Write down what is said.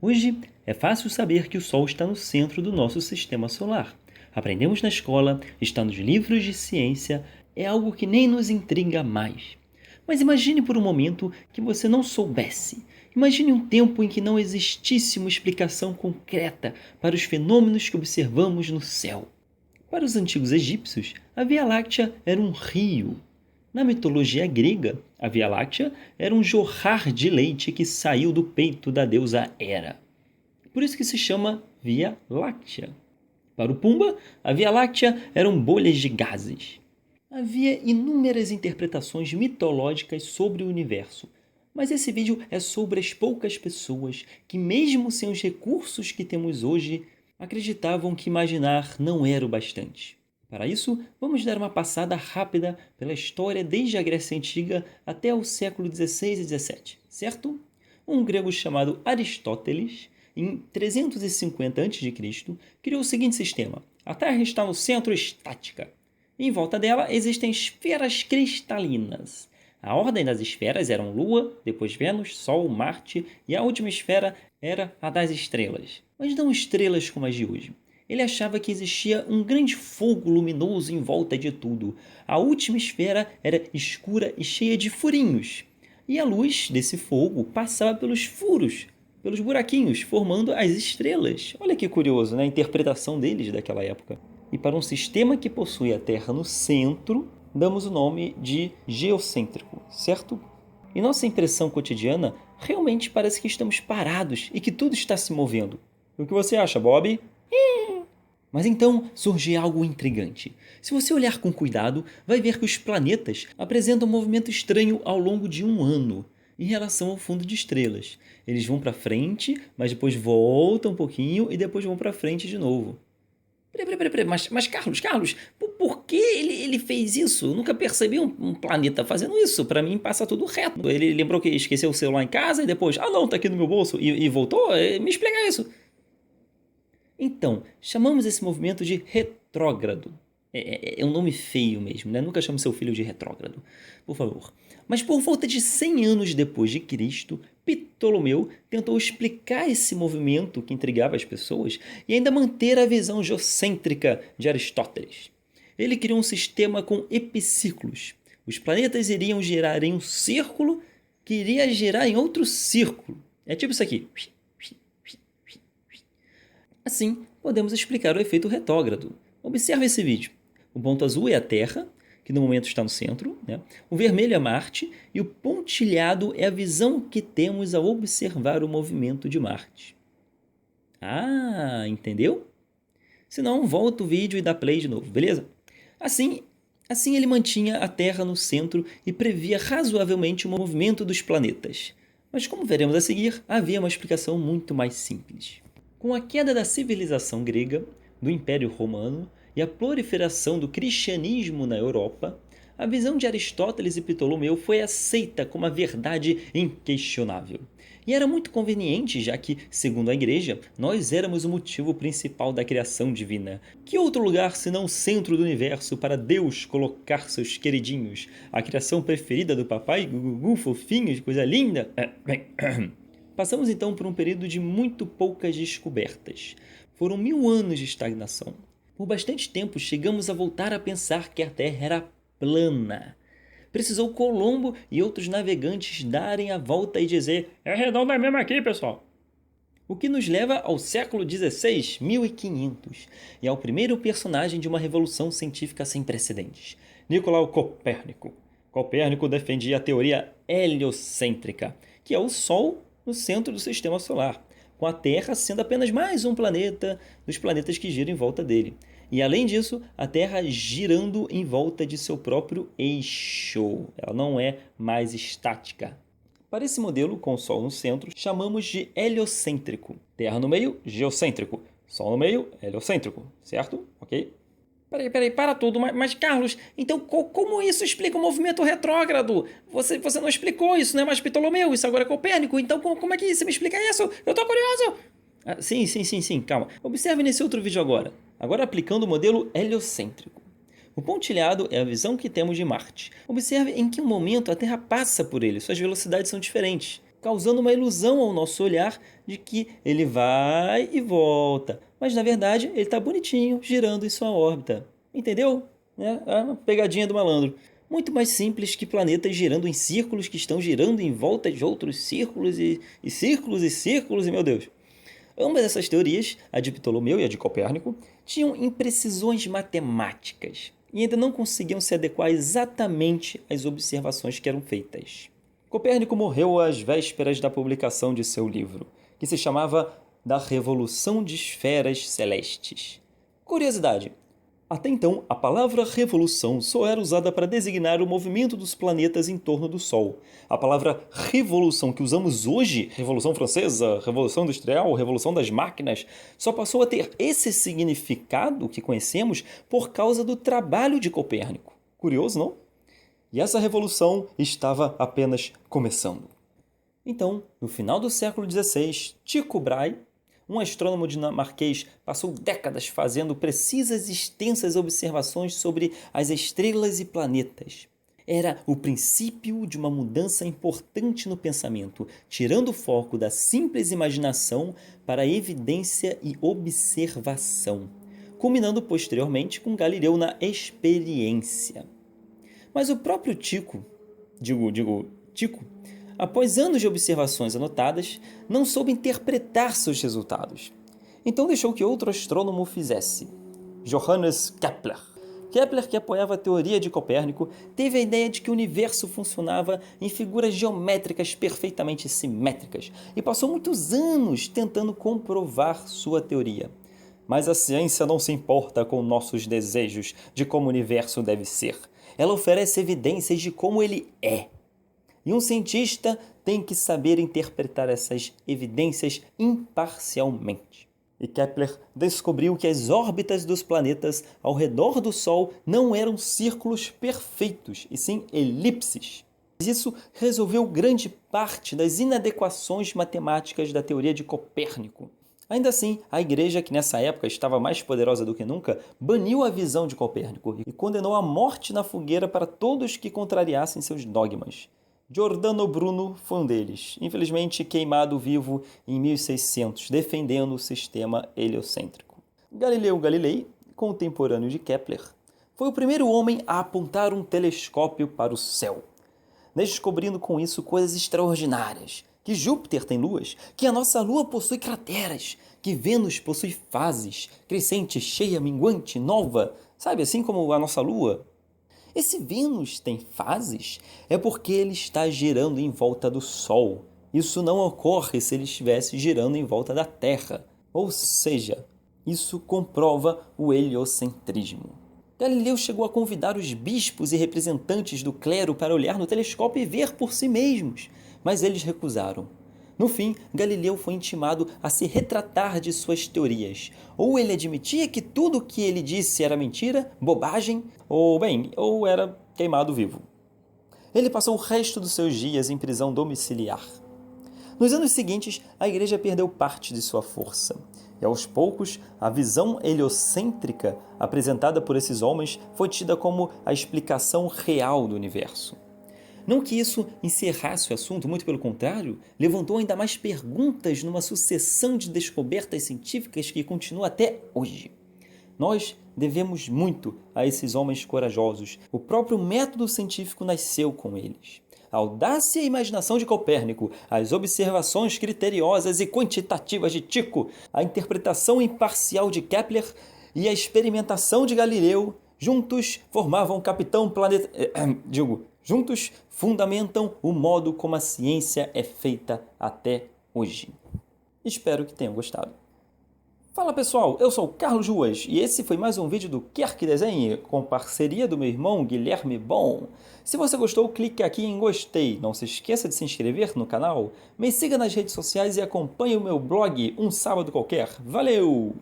Hoje é fácil saber que o Sol está no centro do nosso sistema solar. Aprendemos na escola, está nos livros de ciência, é algo que nem nos intriga mais. Mas imagine por um momento que você não soubesse. Imagine um tempo em que não existisse uma explicação concreta para os fenômenos que observamos no céu. Para os antigos egípcios, a Via Láctea era um rio. Na mitologia grega, a Via Láctea era um jorrar de leite que saiu do peito da deusa Hera. Por isso que se chama Via Láctea. Para o Pumba, a Via Láctea eram bolhas de gases. Havia inúmeras interpretações mitológicas sobre o universo, mas esse vídeo é sobre as poucas pessoas que, mesmo sem os recursos que temos hoje, acreditavam que imaginar não era o bastante. Para isso, vamos dar uma passada rápida pela história desde a Grécia Antiga até o século XVI e XVII, certo? Um grego chamado Aristóteles, em 350 a.C., criou o seguinte sistema. A Terra está no centro estática. Em volta dela existem esferas cristalinas. A ordem das esferas eram Lua, depois Vênus, Sol, Marte e a última esfera era a das estrelas. Mas não estrelas como as de hoje. Ele achava que existia um grande fogo luminoso em volta de tudo. A última esfera era escura e cheia de furinhos. E a luz desse fogo passava pelos furos, pelos buraquinhos, formando as estrelas. Olha que curioso, né? A interpretação deles daquela época. E para um sistema que possui a Terra no centro, damos o nome de geocêntrico, certo? Em nossa impressão cotidiana, realmente parece que estamos parados e que tudo está se movendo. O que você acha, Bob? Mas então surge algo intrigante. Se você olhar com cuidado, vai ver que os planetas apresentam um movimento estranho ao longo de um ano, em relação ao fundo de estrelas. Eles vão para frente, mas depois voltam um pouquinho e depois vão para frente de novo. Peraí, mas Carlos, por que ele fez isso? Eu nunca percebi um planeta fazendo isso. Para mim passa tudo reto. Ele lembrou que esqueceu o celular em casa e depois, não, tá aqui no meu bolso e voltou? Me explica isso. Então, chamamos esse movimento de retrógrado. É um nome feio mesmo, né? Nunca chame seu filho de retrógrado, por favor. Mas por volta de 100 anos depois de Cristo, Ptolomeu tentou explicar esse movimento que intrigava as pessoas e ainda manter a visão geocêntrica de Aristóteles. Ele criou um sistema com epiciclos. Os planetas iriam girar em um círculo que iria girar em outro círculo. É tipo isso aqui. Assim, podemos explicar o efeito retrógrado. Observe esse vídeo. O ponto azul é a Terra, que no momento está no centro, né? O vermelho é Marte e o pontilhado é a visão que temos ao observar o movimento de Marte. Ah, entendeu? Se não, volta o vídeo e dá play de novo, beleza? Assim ele mantinha a Terra no centro e previa razoavelmente o movimento dos planetas. Mas como veremos a seguir, havia uma explicação muito mais simples. Com a queda da civilização grega, do Império Romano e a proliferação do cristianismo na Europa, a visão de Aristóteles e Ptolomeu foi aceita como a verdade inquestionável. E era muito conveniente, já que, segundo a Igreja, nós éramos o motivo principal da criação divina. Que outro lugar senão o centro do universo para Deus colocar seus queridinhos? A criação preferida do papai, gugugu, fofinhos, coisa linda? Passamos então por um período de muito poucas descobertas. Foram 1000 anos de estagnação. Por bastante tempo chegamos a voltar a pensar que a Terra era plana. Precisou Colombo e outros navegantes darem a volta e dizer: é redonda mesmo aqui, pessoal. O que nos leva ao século XVI, 1500, e ao primeiro personagem de uma revolução científica sem precedentes, Nicolau Copérnico. Copérnico defendia a teoria heliocêntrica, que é o Sol no centro do sistema solar, com a Terra sendo apenas mais um planeta dos planetas que giram em volta dele. E além disso, a Terra girando em volta de seu próprio eixo. Ela não é mais estática. Para esse modelo, com o Sol no centro, chamamos de heliocêntrico. Terra no meio, geocêntrico. Sol no meio, heliocêntrico. Certo? Ok? Peraí, para tudo. Mas Carlos, então como isso explica o movimento retrógrado? Você não explicou isso, não é mais Ptolomeu, isso agora é Copérnico. Então como é que você me explica isso? Eu tô curioso. Sim, calma. Observe nesse outro vídeo agora. Agora aplicando o modelo heliocêntrico. O pontilhado é a visão que temos de Marte. Observe em que momento a Terra passa por ele, suas velocidades são diferentes. causando uma ilusão ao nosso olhar de que ele vai e volta. Mas na verdade ele está bonitinho, girando em sua órbita. Entendeu? É uma pegadinha do malandro. Muito mais simples que planetas girando em círculos que estão girando em volta de outros círculos e círculos e círculos, e meu Deus. Ambas essas teorias, a de Ptolomeu e a de Copérnico, tinham imprecisões matemáticas e ainda não conseguiam se adequar exatamente às observações que eram feitas. Copérnico morreu às vésperas da publicação de seu livro, que se chamava Da Revolução de Esferas Celestes. Curiosidade: até então, a palavra revolução só era usada para designar o movimento dos planetas em torno do Sol. A palavra revolução que usamos hoje, Revolução Francesa, Revolução Industrial, Revolução das Máquinas, só passou a ter esse significado que conhecemos por causa do trabalho de Copérnico. Curioso, não? E essa revolução estava apenas começando. Então, no final do século XVI, Tycho Brahe, um astrônomo dinamarquês, passou décadas fazendo precisas e extensas observações sobre as estrelas e planetas. Era o princípio de uma mudança importante no pensamento, tirando o foco da simples imaginação para a evidência e observação, culminando posteriormente com Galileu na experiência. Mas o próprio Tycho, após anos de observações anotadas, não soube interpretar seus resultados. Então deixou que outro astrônomo fizesse. Johannes Kepler. Kepler, que apoiava a teoria de Copérnico, teve a ideia de que o universo funcionava em figuras geométricas perfeitamente simétricas e passou muitos anos tentando comprovar sua teoria. Mas a ciência não se importa com nossos desejos de como o universo deve ser. Ela oferece evidências de como ele é. E um cientista tem que saber interpretar essas evidências imparcialmente. E Kepler descobriu que as órbitas dos planetas ao redor do Sol não eram círculos perfeitos, e sim elipses. Isso resolveu grande parte das inadequações matemáticas da teoria de Copérnico. Ainda assim, a Igreja, que nessa época estava mais poderosa do que nunca, baniu a visão de Copérnico e condenou a morte na fogueira para todos que contrariassem seus dogmas. Giordano Bruno foi um deles, infelizmente queimado vivo em 1600, defendendo o sistema heliocêntrico. Galileu Galilei, contemporâneo de Kepler, foi o primeiro homem a apontar um telescópio para o céu, descobrindo com isso coisas extraordinárias, que Júpiter tem luas, que a nossa Lua possui crateras, que Vênus possui fases, crescente, cheia, minguante, nova, sabe, assim como a nossa Lua. Esse Vênus tem fases é porque ele está girando em volta do Sol. Isso não ocorre se ele estivesse girando em volta da Terra. Ou seja, isso comprova o heliocentrismo. Galileu chegou a convidar os bispos e representantes do clero para olhar no telescópio e ver por si mesmos, mas eles recusaram. No fim, Galileu foi intimado a se retratar de suas teorias. Ou ele admitia que tudo o que ele disse era mentira, bobagem, ou era queimado vivo. Ele passou o resto dos seus dias em prisão domiciliar. Nos anos seguintes, a Igreja perdeu parte de sua força. E aos poucos, a visão heliocêntrica apresentada por esses homens foi tida como a explicação real do universo. Não que isso encerrasse o assunto, muito pelo contrário, levantou ainda mais perguntas numa sucessão de descobertas científicas que continua até hoje. Nós devemos muito a esses homens corajosos. O próprio método científico nasceu com eles. A audácia e a imaginação de Copérnico, as observações criteriosas e quantitativas de Tycho, a interpretação imparcial de Kepler e a experimentação de Galileu, juntos formavam o Capitão Planeta... Juntos fundamentam o modo como a ciência é feita até hoje. Espero que tenham gostado. Fala pessoal, eu sou o Carlos Ruas e esse foi mais um vídeo do Quer Que Desenhe, com parceria do meu irmão Guilherme Bom. Se você gostou, clique aqui em gostei. Não se esqueça de se inscrever no canal, me siga nas redes sociais e acompanhe o meu blog Um Sábado Qualquer. Valeu!